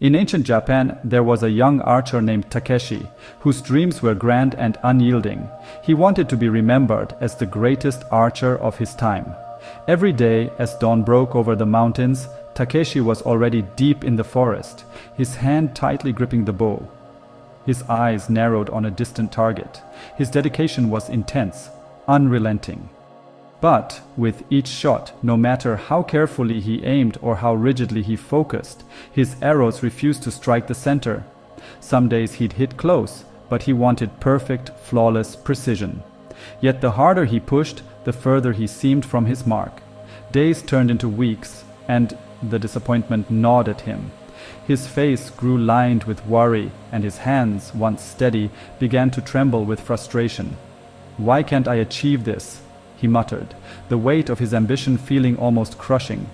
In ancient Japan, there was a young archer named Takeshi, whose dreams were grand and unyielding. He wanted to be remembered as the greatest archer of his time. Every day, as dawn broke over the mountains, Takeshi was already deep in the forest, his hand tightly gripping the bow. His eyes narrowed on a distant target. His dedication was intense, unrelenting. But with each shot, no matter how carefully he aimed or how rigidly he focused, his arrows refused to strike the center. Some days he'd hit close, but he wanted perfect, flawless precision. Yet the harder he pushed, the further he seemed from his mark. Days turned into weeks, and the disappointment gnawed at him. His face grew lined with worry, and his hands, once steady, began to tremble with frustration. "Why can't I achieve this?" he muttered, the weight of his ambition feeling almost crushing.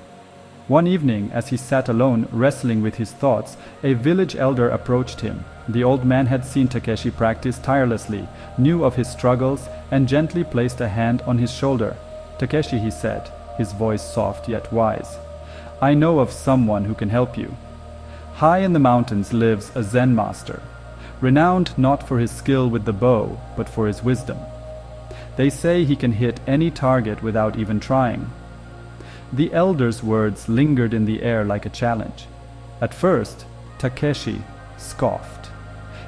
One evening, as he sat alone, wrestling with his thoughts, a village elder approached him. The old man had seen Takeshi practice tirelessly, knew of his struggles, and gently placed a hand on his shoulder. "Takeshi," he said, his voice soft yet wise, "I know of someone who can help you. High in the mountains lives a Zen Master, renowned not for his skill with the bow, but for his wisdom. They say he can hit any target without even trying." The elder's words lingered in the air like a challenge. At first, Takeshi scoffed.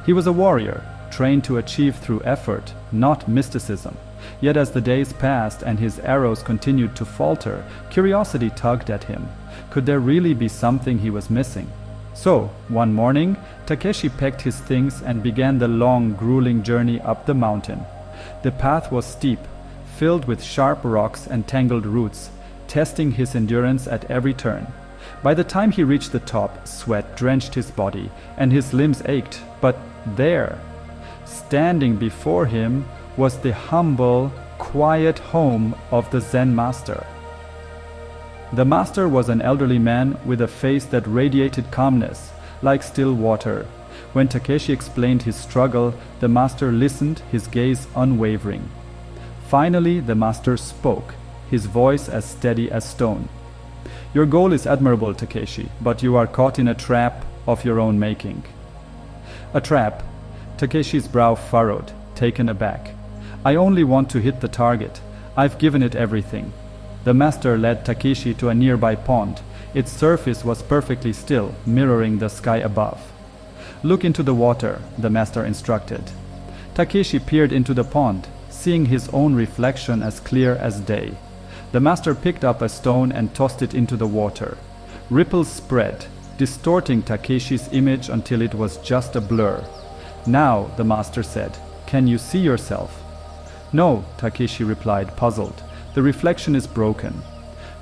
He was a warrior, trained to achieve through effort, not mysticism. Yet as the days passed and his arrows continued to falter, curiosity tugged at him. Could there really be something he was missing? So, one morning, Takeshi packed his things and began the long, grueling journey up the mountain. The path was steep, filled with sharp rocks and tangled roots, testing his endurance at every turn. By the time he reached the top, sweat drenched his body and his limbs ached. But there, standing before him, was the humble, quiet home of the Zen Master. The Master was an elderly man with a face that radiated calmness, like still water. When Takeshi explained his struggle, the Master listened, his gaze unwavering. Finally, the Master spoke, his voice as steady as stone. "Your goal is admirable, Takeshi, but you are caught in a trap of your own making." "A trap?" Takeshi's brow furrowed, taken aback. "I only want to hit the target. I've given it everything." The Master led Takeshi to a nearby pond. Its surface was perfectly still, mirroring the sky above. "Look into the water," the Master instructed. Takeshi peered into the pond, seeing his own reflection as clear as day. The Master picked up a stone and tossed it into the water. Ripples spread, distorting Takeshi's image until it was just a blur. "Now," the Master said, "can you see yourself?" "No," Takeshi replied, puzzled. "The reflection is broken.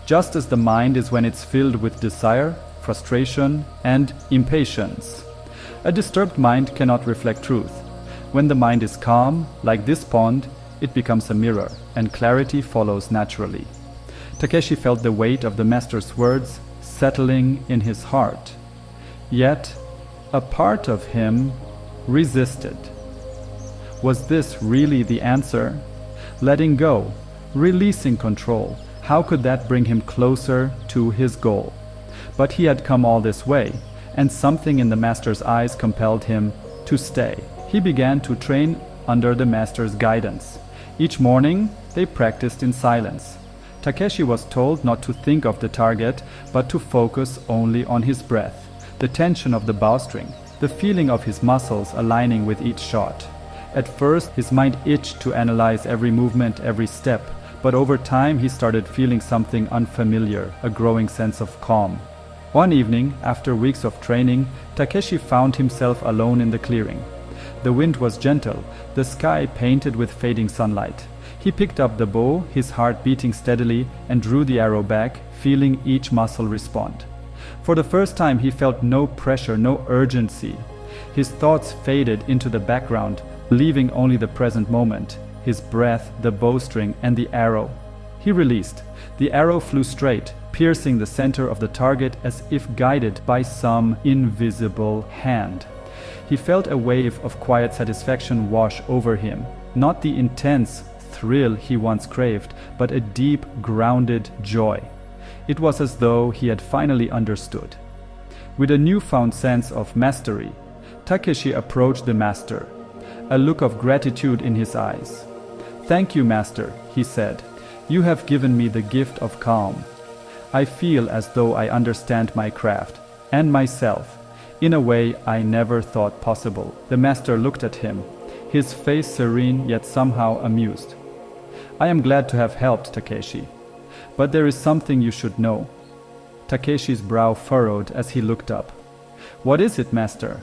Just as the mind is when it's filled with desire, frustration, and impatience. A disturbed mind cannot reflect truth. When the mind is calm, like this pond, it becomes a mirror, and clarity follows naturally." Takeshi felt the weight of the Master's words settling in his heart. Yet, a part of him resisted. Was this really the answer? Letting go, releasing control, how could that bring him closer to his goal? But he had come all this way, and something in the Master's eyes compelled him to stay. He began to train under the Master's guidance. Each morning, they practiced in silence. Takeshi was told not to think of the target, but to focus only on his breath, the tension of the bowstring, the feeling of his muscles aligning with each shot. At first, his mind itched to analyze every movement, every step, but over time he started feeling something unfamiliar, a growing sense of calm. One evening, after weeks of training, Takeshi found himself alone in the clearing. The wind was gentle, the sky painted with fading sunlight. He picked up the bow, his heart beating steadily, and drew the arrow back, feeling each muscle respond. For the first time he felt no pressure, no urgency. His thoughts faded into the background, leaving only the present moment, his breath, the bowstring, and the arrow. He released. The arrow flew straight, piercing the center of the target as if guided by some invisible hand. He felt a wave of quiet satisfaction wash over him, not the intense thrill he once craved, but a deep, grounded joy. It was as though he had finally understood. With a newfound sense of mastery, Takeshi approached the master, a look of gratitude in his eyes. "Thank you, master," he said. "You have given me the gift of calm. I feel as though I understand my craft and myself in a way I never thought possible." The master looked at him, his face serene yet somehow amused. "I am glad to have helped, Takeshi. But there is something you should know." Takeshi's brow furrowed as he looked up. "What is it, master?"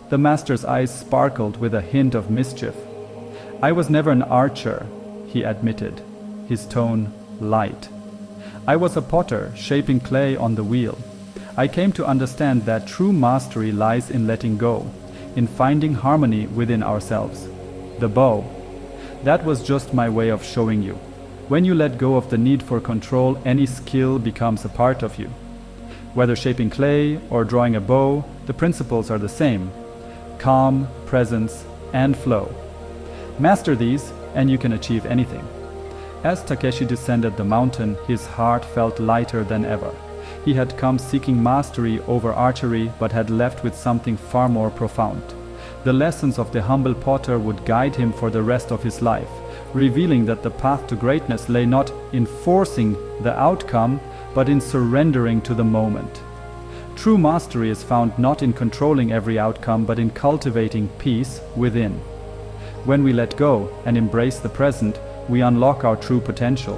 The master's eyes sparkled with a hint of mischief. "I was never an archer," he admitted, his tone light. "I was a potter, shaping clay on the wheel. I came to understand that true mastery lies in letting go, in finding harmony within ourselves. The bow. That was just my way of showing you. When you let go of the need for control, any skill becomes a part of you. Whether shaping clay or drawing a bow, the principles are the same: calm, presence, and flow. Master these, and you can achieve anything." As Takeshi descended the mountain, his heart felt lighter than ever. He had come seeking mastery over archery, but had left with something far more profound. The lessons of the humble potter would guide him for the rest of his life, revealing that the path to greatness lay not in forcing the outcome, but in surrendering to the moment. True mastery is found not in controlling every outcome, but in cultivating peace within. When we let go and embrace the present, we unlock our true potential.